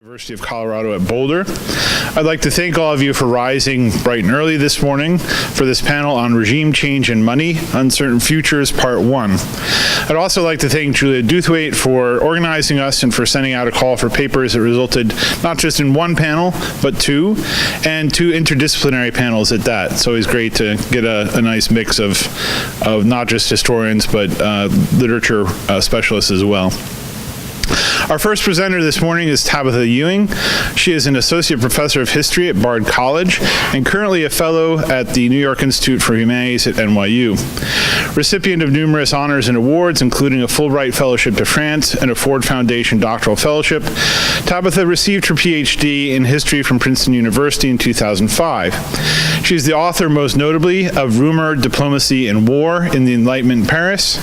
University of Colorado at Boulder. I'd like to thank all of you for rising bright and early this morning for this panel on Regime Change and Money, Uncertain Futures, Part 1. I'd also like to thank Julia Duthwaite for organizing us and for sending out a call for papers that resulted not just in one panel, but two, and two interdisciplinary panels at that. It's always great to get a nice mix of not just historians, but literature specialists as well. Our first presenter this morning is Tabetha Ewing. She is an associate professor of history at Bard College and currently a fellow at the New York Institute for Humanities at NYU. Recipient of numerous honors and awards, including a Fulbright Fellowship to France and a Ford Foundation Doctoral Fellowship, Tabetha received her PhD in history from Princeton University in 2005. She is the author, most notably, of Rumor, Diplomacy, and War in the Enlightenment in Paris,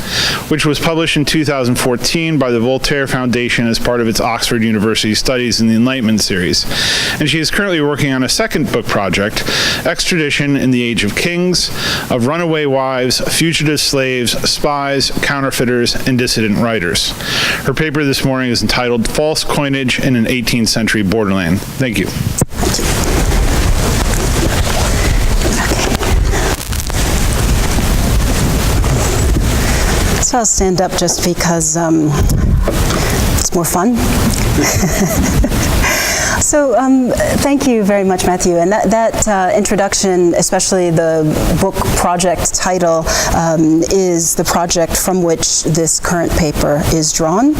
which was published in 2014 by the Voltaire Foundation as part of its Oxford University Studies in the Enlightenment series. And she is currently working on a second book project, Extradition in the Age of Kings, of runaway wives, fugitive slaves, spies, counterfeiters, and dissident writers. Her paper this morning is entitled False Coinage in an 18th-Century Borderland. Thank you. So I'll stand up just because it's more fun. So thank you very much, Matthew. And that introduction, especially the book project title, is the project from which this current paper is drawn.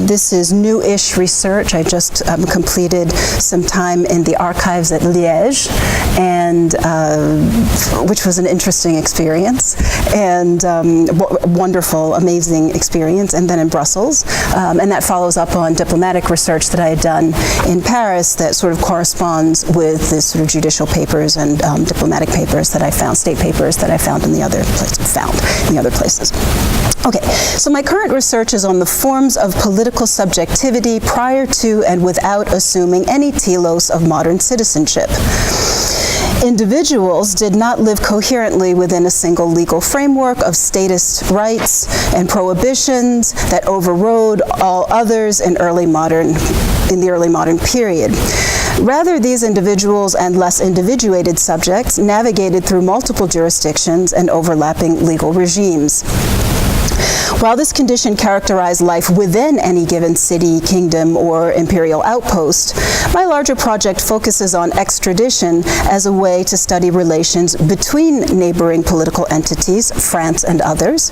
This is new-ish research. I just completed some time in the archives at Liège, and which was an interesting experience, and wonderful, amazing experience, and then in Brussels. And that follows up on diplomatic research that I had done in Paris that sort of corresponds with the sort of judicial papers and diplomatic papers that I found, state papers that I found in the other places. Okay, so my current research is on the forms of political subjectivity prior to and without assuming any telos of modern citizenship. Individuals did not live coherently within a single legal framework of statist rights and prohibitions that overrode all others in the early modern period. Rather, these individuals and less individuated subjects navigated through multiple jurisdictions and overlapping legal regimes. While this condition characterized life within any given city, kingdom, or imperial outpost, my larger project focuses on extradition as a way to study relations between neighboring political entities, France and others,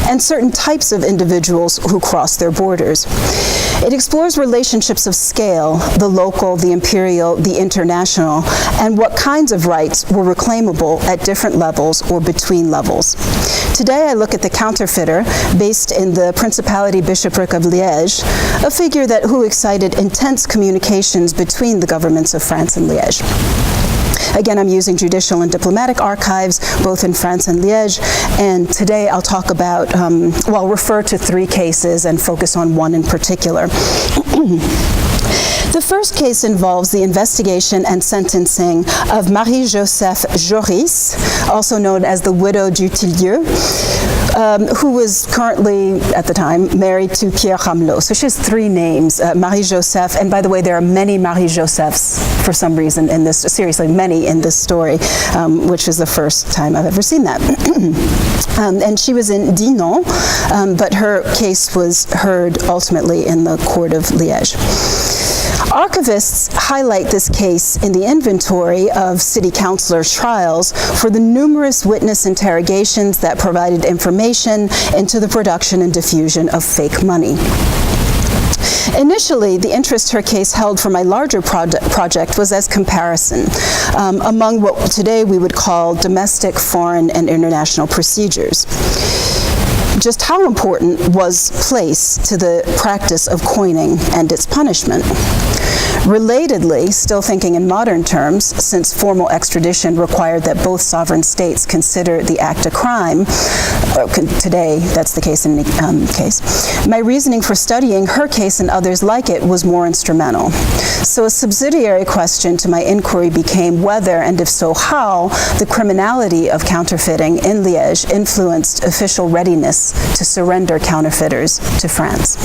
and certain types of individuals who cross their borders. It explores relationships of scale, the local, the imperial, the international, and what kinds of rights were reclaimable at different levels or between levels. Today I look at the counterfeiter, based in the Principality Bishopric of Liège, a figure who excited intense communications between the governments of France and Liège. Again, I'm using judicial and diplomatic archives, both in France and Liège, and today I'll talk about, I'll refer to three cases and focus on one in particular. The first case involves the investigation and sentencing of Marie-Joseph Joris, also known as the widow Dutilleux, who was currently, at the time, married to Pierre Ramelot. So she has three names, Marie-Joseph, and by the way, there are many Marie-Josephs for some reason in this, seriously, many in this story, which is the first time I've ever seen that. And she was in Dinan, but her case was heard ultimately in the court of Liège. Archivists highlight this case in the inventory of city councilors' trials for the numerous witness interrogations that provided information into the production and diffusion of fake money. Initially, the interest her case held for my larger project was as comparison among what today we would call domestic, foreign, and international procedures. Just how important was place to the practice of coining and its punishment? Relatedly, still thinking in modern terms, since formal extradition required that both sovereign states consider the act a crime, today that's the case in the case, my reasoning for studying her case and others like it was more instrumental. So a subsidiary question to my inquiry became whether, and if so how, the criminality of counterfeiting in Liège influenced official readiness to surrender counterfeiters to France.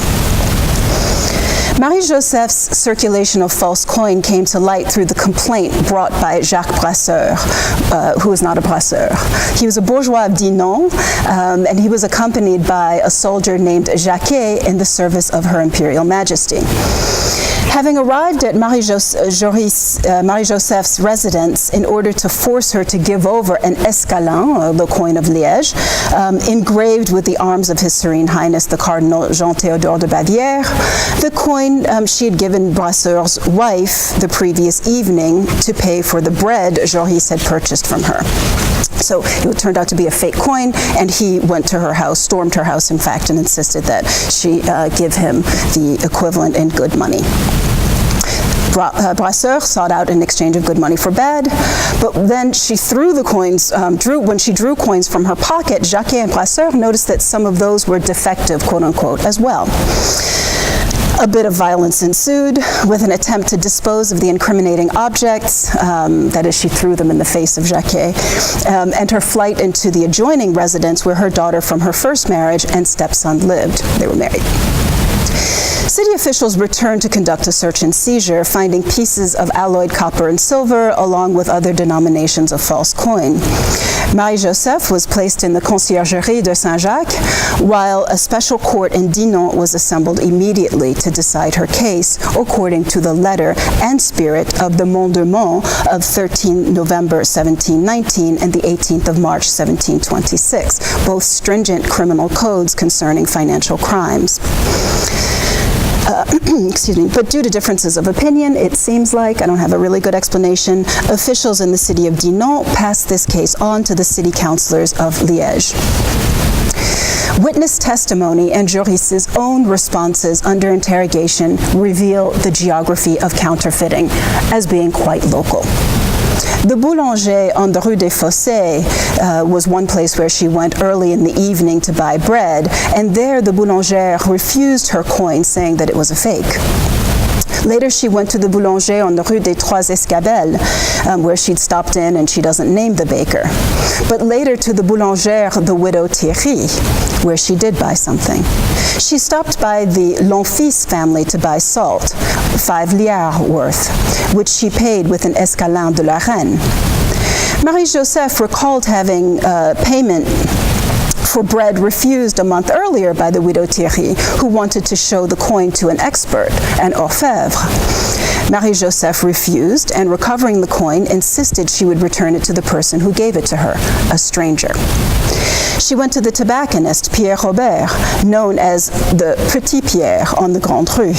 Marie-Joseph's circulation of false coin came to light through the complaint brought by Jacques Brasseur, who was not a brasseur. He was a bourgeois of Dinan, and he was accompanied by a soldier named Jacquet in the service of Her Imperial Majesty. Having arrived at Marie-Joseph's residence in order to force her to give over an escalin, the coin of Liège, engraved with the arms of His Serene Highness the Cardinal Jean-Théodore de Bavière, the coin she had given Brasseur's wife the previous evening to pay for the bread Joris had purchased from her. So it turned out to be a fake coin, and he went to her house, stormed her house, in fact, and insisted that she give him the equivalent in good money. Brasseur sought out an exchange of good money for bad, but then she threw the coins, when she drew coins from her pocket, Jacquet and Brasseur noticed that some of those were defective, quote unquote, as well. A bit of violence ensued with an attempt to dispose of the incriminating objects, that is, she threw them in the face of Jacquet, and her flight into the adjoining residence where her daughter from her first marriage and stepson lived. They were married. City officials returned to conduct a search and seizure, finding pieces of alloyed copper and silver, along with other denominations of false coin. Marie-Joseph was placed in the Conciergerie de Saint-Jacques, while a special court in Dinan was assembled immediately to decide her case, according to the letter and spirit of the Mandement of 13 November 1719 and the 18th of March 1726, both stringent criminal codes concerning financial crimes. But due to differences of opinion, it seems like, I don't have a really good explanation, officials in the city of Dinan passed this case on to the city councilors of Liège. Witness testimony and Joris's own responses under interrogation reveal the geography of counterfeiting as being quite local. The Boulanger on the Rue des Fossés was one place where she went early in the evening to buy bread, and there the boulangère refused her coin, saying that it was a fake. Later, she went to the Boulanger on the Rue des Trois Escabelles, where she'd stopped in, and she doesn't name the baker. But later to the Boulangère, the widow Thierry, where she did buy something. She stopped by the L'Onfils family to buy salt, 5 liards worth, which she paid with an escalin de la Reine. Marie-Joseph recalled having payment for bread refused a month earlier by the widow Thierry, who wanted to show the coin to an expert, an orfèvre. Marie-Joseph refused, and recovering the coin, insisted she would return it to the person who gave it to her, a stranger. She went to the tobacconist, Pierre Robert, known as the Petit Pierre on the Grande Rue.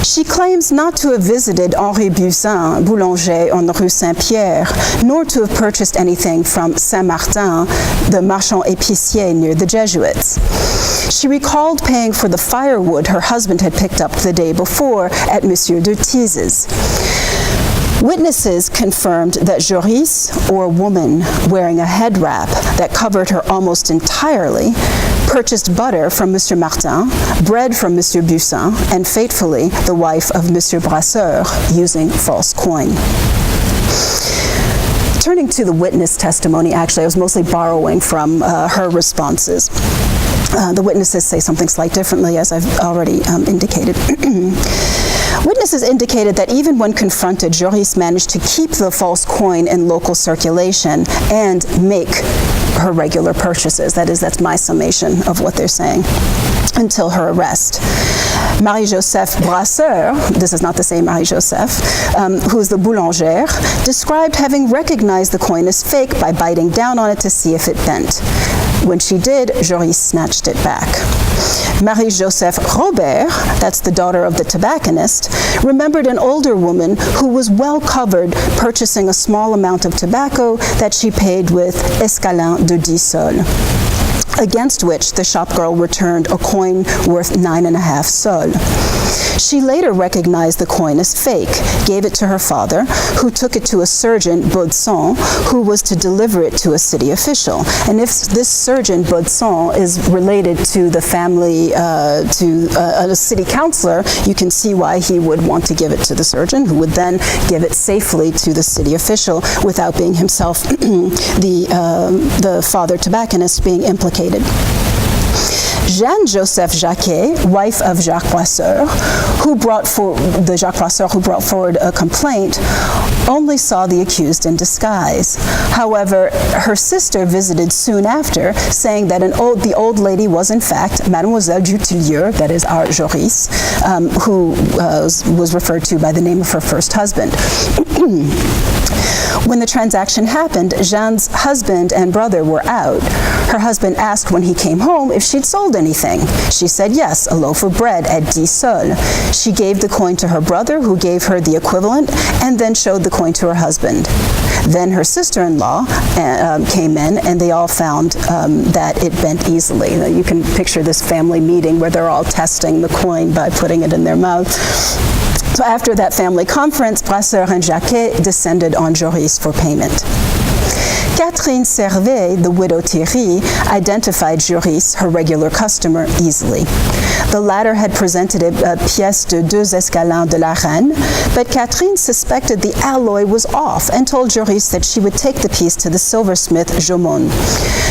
She claims not to have visited Henri Bussin, boulanger on the Rue Saint-Pierre, nor to have purchased anything from Saint-Martin, the marchand épicier near the Jesuits. She recalled paying for the firewood her husband had picked up the day before at Monsieur de Tize's. Witnesses confirmed that Joris, or a woman wearing a head wrap that covered her almost entirely, purchased butter from Monsieur Martin, bread from Monsieur Bussin, and fatefully, the wife of Monsieur Brasseur, using false coin. Turning to the witness testimony, actually, I was mostly borrowing from her responses. The witnesses say something slightly differently, as I've already indicated. Witnesses indicated that even when confronted, Joris managed to keep the false coin in local circulation and make her regular purchases. That is, that's my summation of what they're saying, until her arrest. Marie-Joseph Brasseur, this is not the same Marie-Joseph, who's the boulangère, described having recognized the coin as fake by biting down on it to see if it bent. When she did, Joris snatched it back. Marie-Joseph Robert, that's the daughter of the tobacconist, remembered an older woman who was well covered purchasing a small amount of tobacco that she paid with escalin de 10 sols, against which the shopgirl returned a coin worth 9.5 sols. She later recognized the coin as fake, gave it to her father, who took it to a surgeon, Baudson, who was to deliver it to a city official. And if this surgeon, Baudson, is related to the family, to a city councilor, you can see why he would want to give it to the surgeon, who would then give it safely to the city official without being himself the father tobacconist being implicated. Jeanne Joseph Jacquet, wife of Jacques Brasseur, who brought forward a complaint, only saw the accused in disguise. However, her sister visited soon after, saying that the old lady was in fact Mademoiselle Dutilleux, that is our Joris, who was referred to by the name of her first husband. When the transaction happened, Jeanne's husband and brother were out. Her husband asked when he came home if she'd sold anything. She said yes, a loaf of bread at 10 sols. She gave the coin to her brother, who gave her the equivalent, and then showed the coin to her husband. Then her sister-in-law came in, and they all found that it bent easily. You can picture this family meeting where they're all testing the coin by putting it in their mouth. So after that family conference, Brasseur and Jacquet descended on Joris for payment. Catherine Servet, the widow Thierry, identified Joris, her regular customer, easily. The latter had presented a pièce de 2 escalins de la Reine, but Catherine suspected the alloy was off and told Joris that she would take the piece to the silversmith Jomon.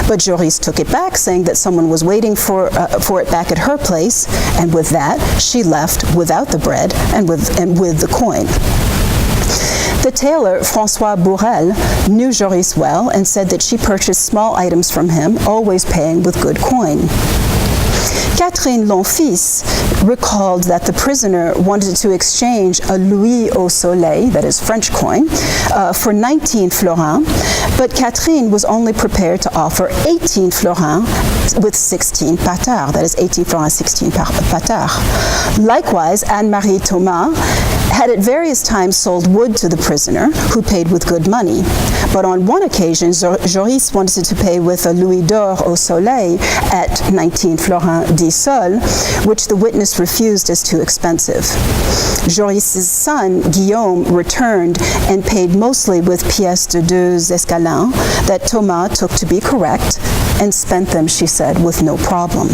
But Joris took it back, saying that someone was waiting for it back at her place, and with that, she left without the bread and with the coin. The tailor, François Bourrel, knew Joris well and said that she purchased small items from him, always paying with good coin. Catherine Lonfils recalled that the prisoner wanted to exchange a louis au soleil, that is French coin, for 19 florins, but Catherine was only prepared to offer 18 florins with 16 patards, that is 18 florins, 16 patards. Likewise, Anne-Marie Thomas had at various times sold wood to the prisoner, who paid with good money. But on one occasion, Joris wanted to pay with a louis d'or au soleil at 19 florins 10 sols, which the witness refused as too expensive. Joris's son, Guillaume, returned and paid mostly with pièces de 2 escalins that Thomas took to be correct, and spent them, she said, with no problem.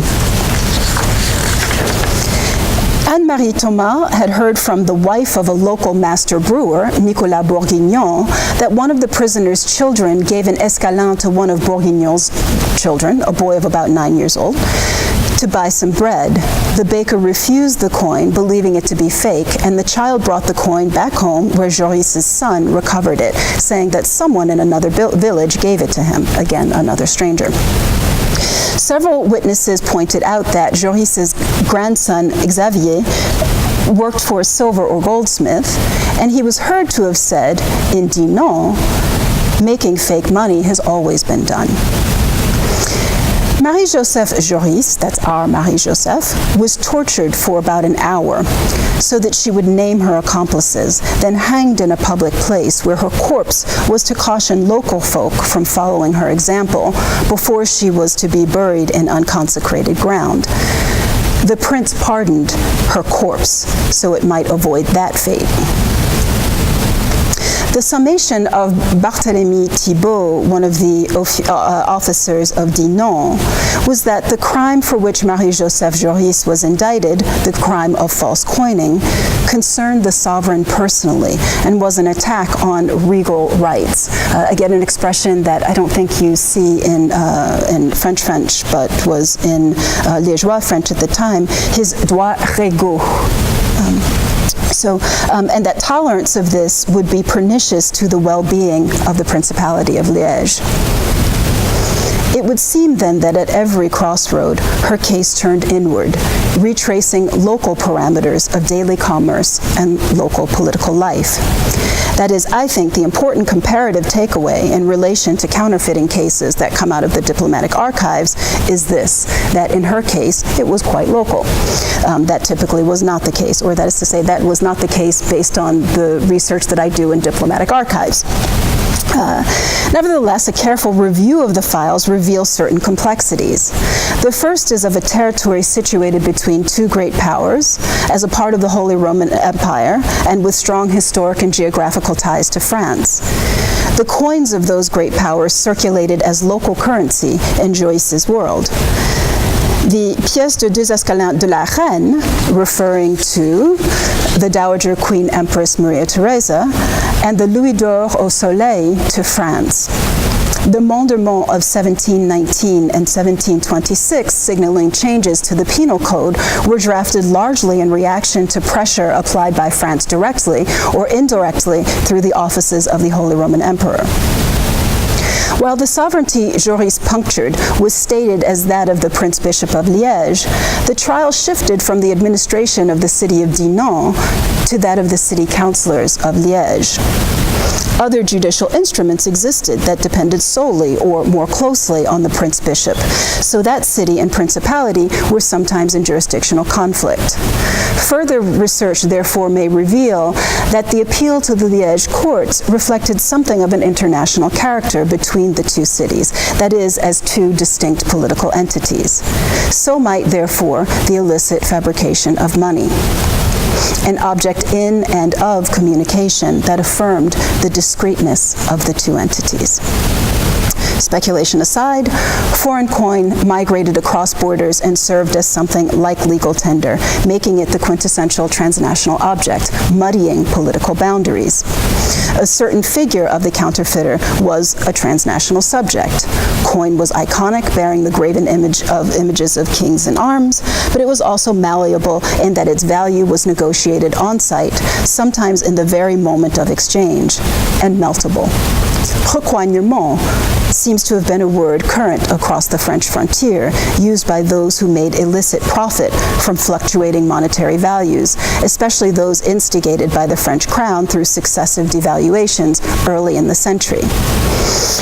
Anne-Marie Thomas had heard from the wife of a local master brewer, Nicolas Bourguignon, that one of the prisoner's children gave an escalin to one of Bourguignon's children, a boy of about 9 years old, to buy some bread. The baker refused the coin, believing it to be fake, and the child brought the coin back home, where Joris's son recovered it, saying that someone in another village gave it to him, again, another stranger. Several witnesses pointed out that Joris's grandson, Xavier, worked for a silver or goldsmith, and he was heard to have said, in Dinan, making fake money has always been done. Marie-Joseph Joris, that's our Marie-Joseph, was tortured for about an hour so that she would name her accomplices, then hanged in a public place where her corpse was to caution local folk from following her example before she was to be buried in unconsecrated ground. The prince pardoned her corpse so it might avoid that fate. The summation of Barthélemy Thibault, one of the officers of Dinan, was that the crime for which Marie-Joseph Joris was indicted, the crime of false coining, concerned the sovereign personally and was an attack on regal rights. Again, an expression that I don't think you see in French, but was in Liégeois French at the time, his droits régaux. And that tolerance of this would be pernicious to the well-being of the Principality of Liège. It would seem then that at every crossroad, her case turned inward, retracing local parameters of daily commerce and local political life. That is, I think, the important comparative takeaway in relation to counterfeiting cases that come out of the diplomatic archives is this, that in her case, it was quite local. That typically was not the case, or that is to say, that was not the case based on the research that I do in diplomatic archives. Nevertheless, a careful review of the files reveals certain complexities. The first is of a territory situated between two great powers, as a part of the Holy Roman Empire, and with strong historic and geographical ties to France. The coins of those great powers circulated as local currency in Joyce's world. The pièce de 2 escalins de la Reine, referring to the Dowager Queen Empress Maria Theresa, and the louis d'or au soleil to France. The Mandement of 1719 and 1726, signaling changes to the penal code, were drafted largely in reaction to pressure applied by France directly or indirectly through the offices of the Holy Roman Emperor. While the sovereignty Joris punctured was stated as that of the Prince Bishop of Liège, the trial shifted from the administration of the city of Dinan to that of the city councillors of Liège. Other judicial instruments existed that depended solely or more closely on the Prince Bishop, so that city and principality were sometimes in jurisdictional conflict. Further research, therefore, may reveal that the appeal to the Liège courts reflected something of an international character between the two cities, that is, as two distinct political entities. So might, therefore, the illicit fabrication of money, an object in and of communication that affirmed the discreteness of the two entities. Speculation aside, foreign coin migrated across borders and served as something like legal tender, making it the quintessential transnational object, muddying political boundaries. A certain figure of the counterfeiter was a transnational subject. Coin was iconic, bearing the graven images of kings in arms, but it was also malleable in that its value was negotiated on site, sometimes in the very moment of exchange, and meltable. Recoignement seems to have been a word current across the French frontier, used by those who made illicit profit from fluctuating monetary values, especially those instigated by the French crown through successive devaluations early in the century.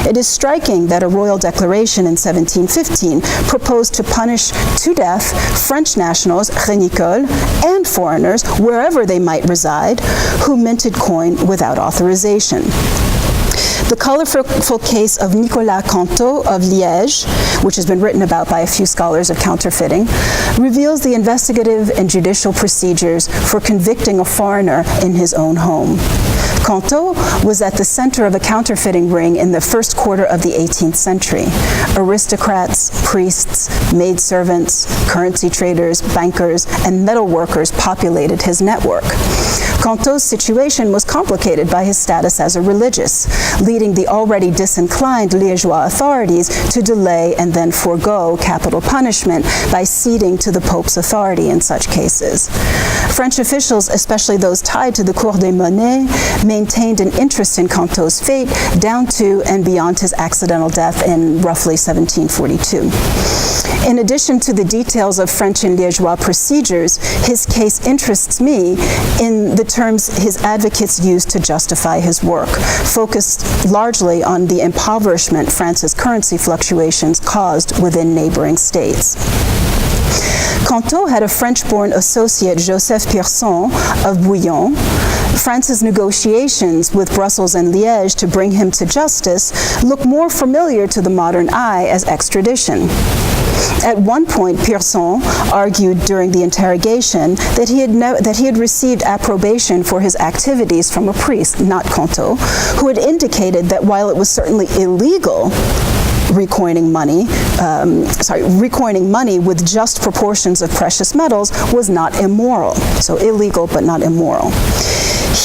It is striking that a royal declaration in 1715 proposed to punish to death French nationals, Rénicoles, and foreigners, wherever they might reside, who minted coin without authorization. The colorful case of Nicolas Canteau of Liège, which has been written about by a few scholars of counterfeiting, reveals the investigative and judicial procedures for convicting a foreigner in his own home. Canteau was at the center of a counterfeiting ring in the first quarter of the 18th century. Aristocrats, priests, maidservants, currency traders, bankers, and metal workers populated his network. Canteau's situation was complicated by his status as a religious, leading the already disinclined Liégeois authorities to delay and then forego capital punishment by ceding to the Pope's authority in such cases. French officials, especially those tied to the Cour des Monnaies, maintained an interest in Canteau's fate down to and beyond his accidental death in roughly 1742. In addition to the details of French and Liégeois procedures, his case interests me in the terms his advocates used to justify his work, focused largely on the impoverishment France's currency fluctuations caused within neighboring states. Canteau had a French-born associate, Joseph Pierson of Bouillon. France's negotiations with Brussels and Liège to bring him to justice look more familiar to the modern eye as extradition. At one point, Pierson argued during the interrogation that he had received approbation for his activities from a priest, not Canteau, who had indicated that while it was certainly illegal recoining money with just proportions of precious metals was not immoral. So illegal but not immoral.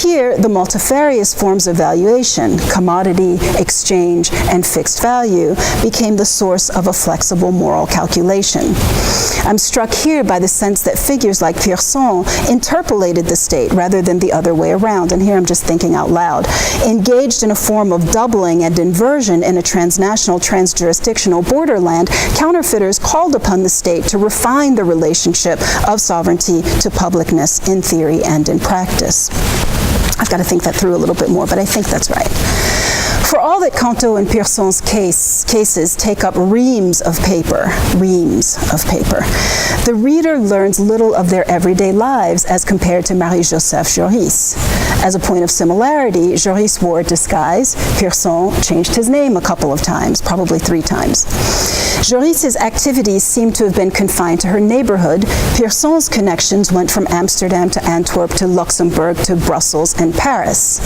Here, the multifarious forms of valuation, commodity, exchange, and fixed value, became the source of a flexible moral calculation. I'm struck here by the sense that figures like Pierson interpolated the state rather than the other way around, and here I'm just thinking out loud. Engaged in a form of doubling and inversion in a transnational, transjurisdictional borderland, counterfeiters called upon the state to refine the relationship of sovereignty to publicness in theory and in practice. I've got to think that through a little bit more, but I think that's right. For all that Canteau and Pierson's cases take up reams of paper, the reader learns little of their everyday lives as compared to Marie-Joseph Joris. As a point of similarity, Joris wore a disguise. Pierson changed his name a couple of times, probably 3 times. Joris's activities seem to have been confined to her neighborhood. Pierson's connections went from Amsterdam to Antwerp to Luxembourg to Brussels and Paris.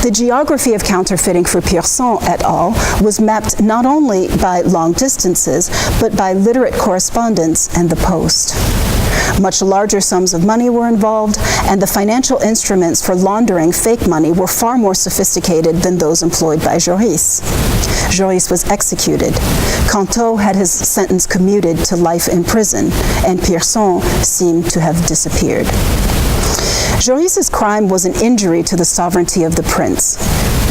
The geography of counterfeiting for Pierson et al. Was mapped not only by long distances, but by literate correspondence and the post. Much larger sums of money were involved, and the financial instruments for laundering fake money were far more sophisticated than those employed by Joris. Joris was executed. Canto had his sentence commuted to life in prison, and Pierson seemed to have disappeared. Joris's crime was an injury to the sovereignty of the prince.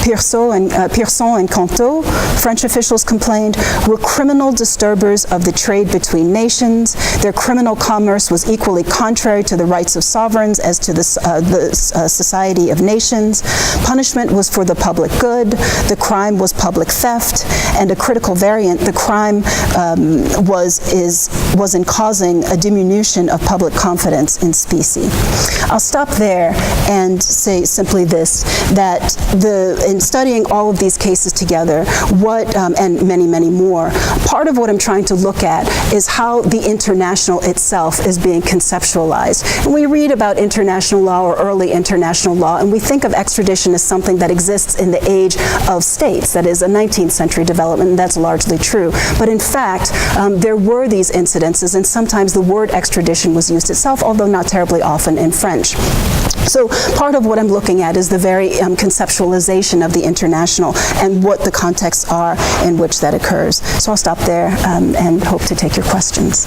Pierson and Canto, French officials complained, were criminal disturbers of the trade between nations. Their criminal commerce was equally contrary to the rights of sovereigns as to the society of nations. Punishment was for the public good. The crime was public theft, and a critical variant, the crime was in causing a diminution of public confidence in specie. I'll stop there and say simply this, that in studying all of these cases together, and many, many more, part of what I'm trying to look at is how the international itself is being conceptualized. And we read about international law or early international law, and we think of extradition as something that exists in the age of states, that is a 19th century development, and that's largely true. But in fact, there were these incidences, and sometimes the word extradition was used itself, although not terribly often in French. So part of what I'm looking at is the very conceptualization of the international and what the contexts are in which that occurs. So I'll stop there and hope to take your questions.